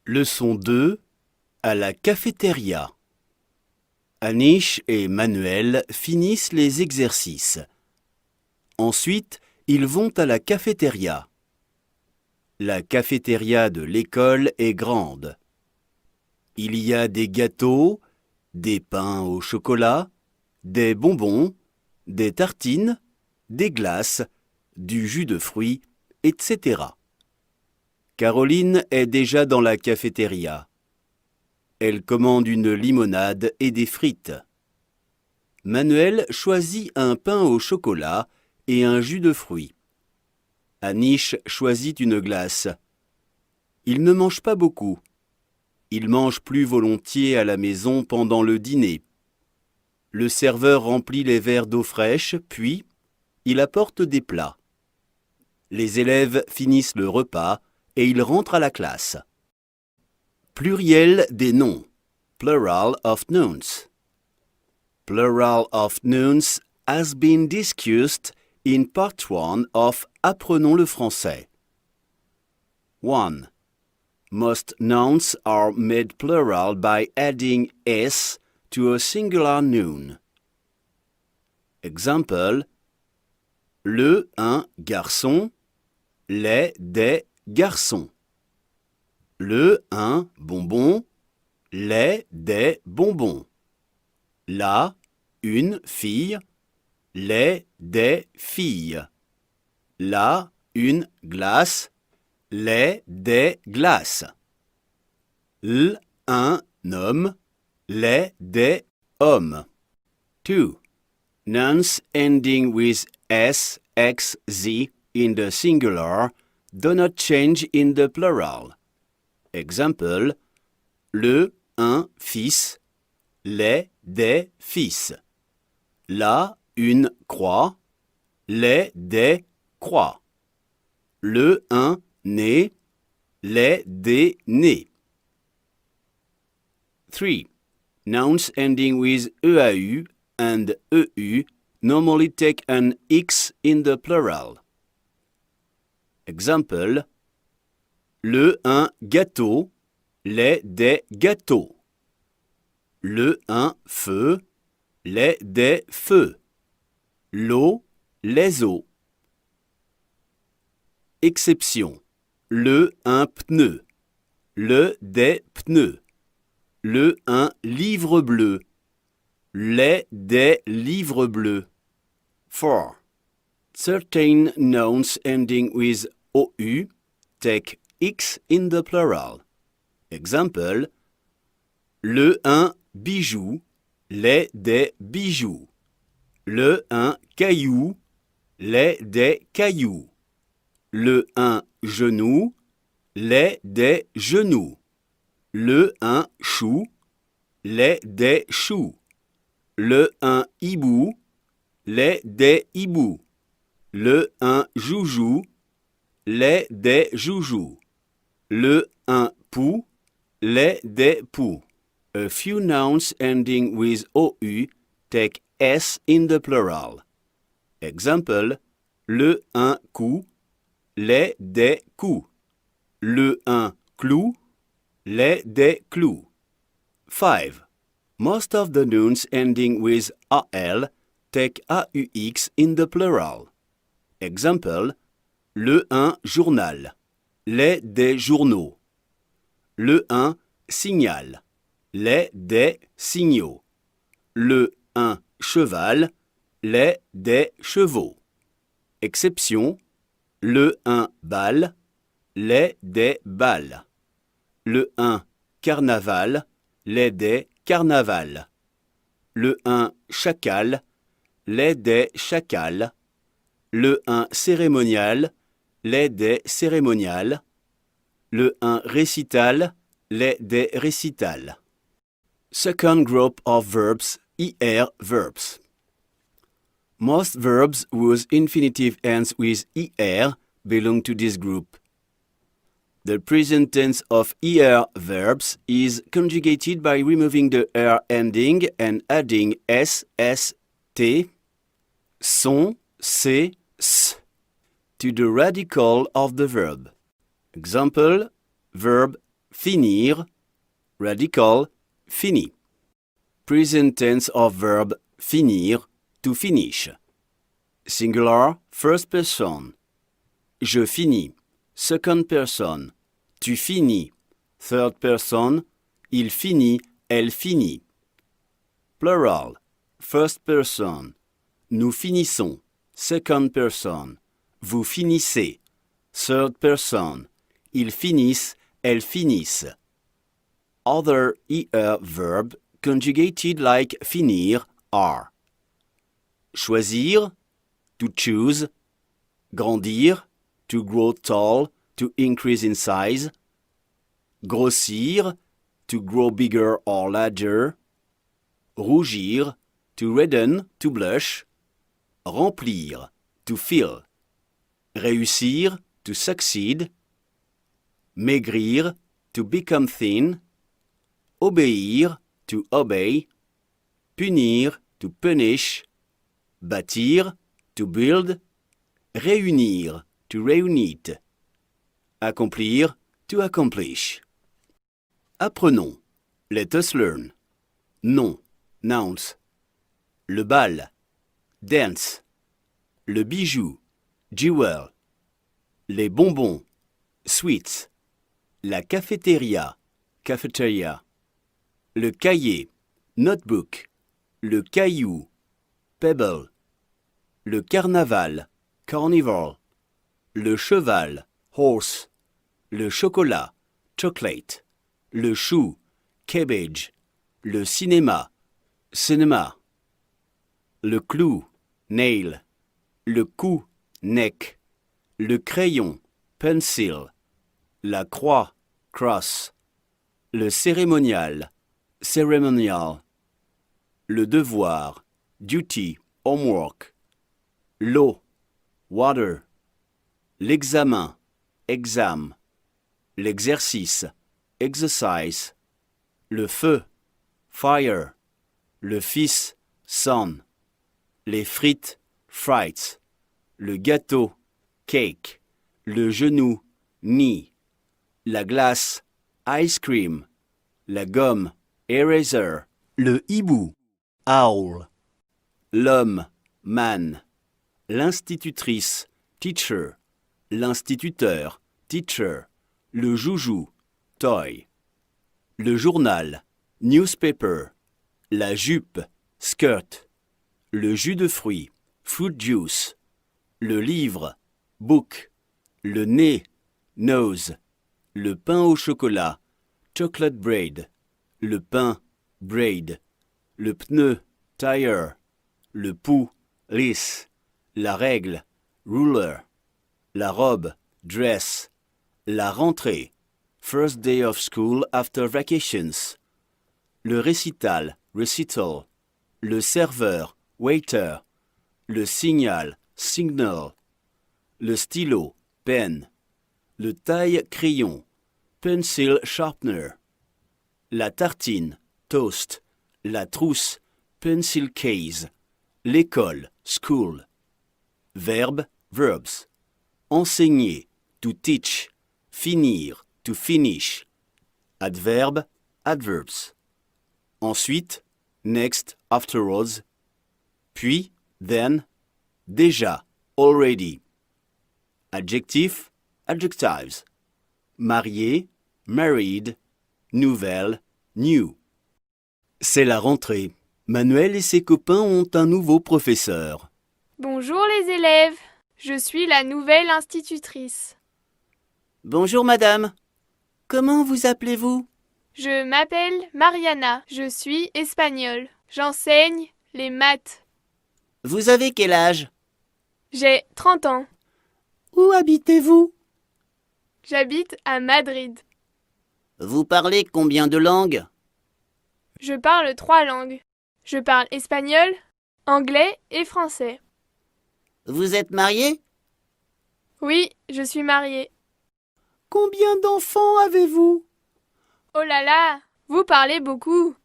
Leçon 2. À la cafétéria. Anish et Manuel finissent les exercices. Ensuite, ils vont à la cafétéria. La cafétéria de l'école est grande. Il y a des gâteaux, des pains au chocolat, des bonbons, des tartines, des glaces, du jus de fruits, etc. Caroline est déjà dans la cafétéria. Elle commande une limonade et des frites. Manuel choisit un pain au chocolat et un jus de fruits. Anish choisit une glace. Il ne mange pas beaucoup. Il mange plus volontiers à la maison pendant le dîner. Le serveur remplit les verres d'eau fraîche, puis il apporte des plats. Les élèves finissent le repas et ils rentrent à la classe. Pluriel des noms. Plural of nouns. Plural of nouns has been discussed in part 1 of Apprenons le français. 1. Most nouns are made plural by adding s to a singular noun. Example: un garçon, des garçons. Un bonbon, des bonbons. Une fille, des filles. Une glace, des glaces. Un homme, des hommes. 2. Nouns ending with s, x, z in the singular do not change in the plural. Example: un fils, des fils. Une croix, des croix. Un nez, des nez. 3. Nouns ending with eau and eu normally take an x in the plural. Example: un gâteau, des gâteaux. Un feu, des feux. L'eau, les eaux. Exception: un pneu, des pneus. Un livre bleu, des livres bleus. 4. Certain nouns ending with ou take x in the plural. Example: un bijou, des bijoux. Un caillou, des cailloux. Un genou, des genoux. Un chou, des choux. Un hibou, des hiboux. Un joujou, des joujoux. Un pou, des poux. A few nouns ending with ou take s in the plural. Example: un coup, des coups. Un clou, des clous. 5. Most of the nouns ending with al take aux in the plural. Example: un journal, des journaux. Un signal, des signaux. Un cheval, des chevaux. Exception: un bal, des balles. Un carnaval, des carnavals. Un chacal, des chacals. Un cérémonial, des cérémoniales. Un récital, des récitals. Second group of verbs, verbs. Most verbs whose infinitive ends with belong to this group. The present tense of verbs is conjugated by removing the ending and adding s, t, son, c, s to the radical of the verb. Example: verb finir, radical, fini. Present tense of verb finir, to finish. Singular, first person. Je finis, second person. Tu finis, third person. Il finit, elle finit. Plural, first person. Nous finissons, second person. Vous finissez, third person. Ils finissent, elles finissent. Other ER verb conjugated like finir are. Choisir, to choose. Grandir, to grow tall, to increase in size. Grossir, to grow bigger or larger. Rougir, to redden, to blush. Remplir, to fill. Réussir, to succeed. Maigrir, to become thin. Obéir, to obey. Punir, to punish. Bâtir, to build. Réunir, to reunite. Accomplir, to accomplish. Apprenons. Let us learn. Nom, nouns. Le bal, dance. Le bijou, jewel. Les bonbons, sweets. La cafétéria, cafeteria. Le cahier, notebook. Le caillou, pebble. Le carnaval, carnival. Le cheval, horse. Le chocolat, chocolate. Le chou, cabbage. Le cinéma, cinema. Le clou, nail. Le cou, neck. Le crayon, pencil. La croix, cross. Le cérémonial, ceremonial. Le devoir, duty, homework. L'eau, water. L'examen, exam. L'exercice, exercise. Le feu, fire. Le fils, son. Les frites, frites. Le gâteau, cake. Le genou, knee. La glace, ice cream. La gomme, eraser. Le hibou, owl. L'homme, man. L'institutrice, teacher. L'instituteur, teacher. Le joujou, toy. Le journal, newspaper. La jupe, skirt. Le jus de fruits, fruit juice. Le livre, book. Le nez, nose. Le pain au chocolat, chocolate bread. Le pain, braid. Le pneu, tire. Le pouls, lisse. La règle, ruler. La robe, dress. La rentrée, first day of school after vacations. Le récital, recital. Le serveur, waiter. Le signal, signal. Le stylo, pen. Le taille-crayon, pencil sharpener. La tartine, toast. La trousse, pencil case. L'école, school. Verbe, verbs. Enseigner, to teach. Finir, to finish. Adverbe, adverbs. Ensuite, next, afterwards. Puis, then, déjà, already. Adjectif, adjectives. Marié, married. Nouvelle, new. C'est la rentrée. Manuel et ses copains ont un nouveau professeur. Bonjour les élèves, je suis la nouvelle institutrice. Bonjour madame. Comment vous appelez-vous? Je m'appelle Mariana, je suis espagnole. J'enseigne les maths. Vous avez quel âge? J'ai 30 ans. Où habitez-vous? J'habite à Madrid. Vous parlez combien de langues? Je parle 3 langues. Je parle espagnol, anglais et français. Vous êtes marié? Oui, je suis mariée. Combien d'enfants avez-vous? Oh là là, vous parlez beaucoup.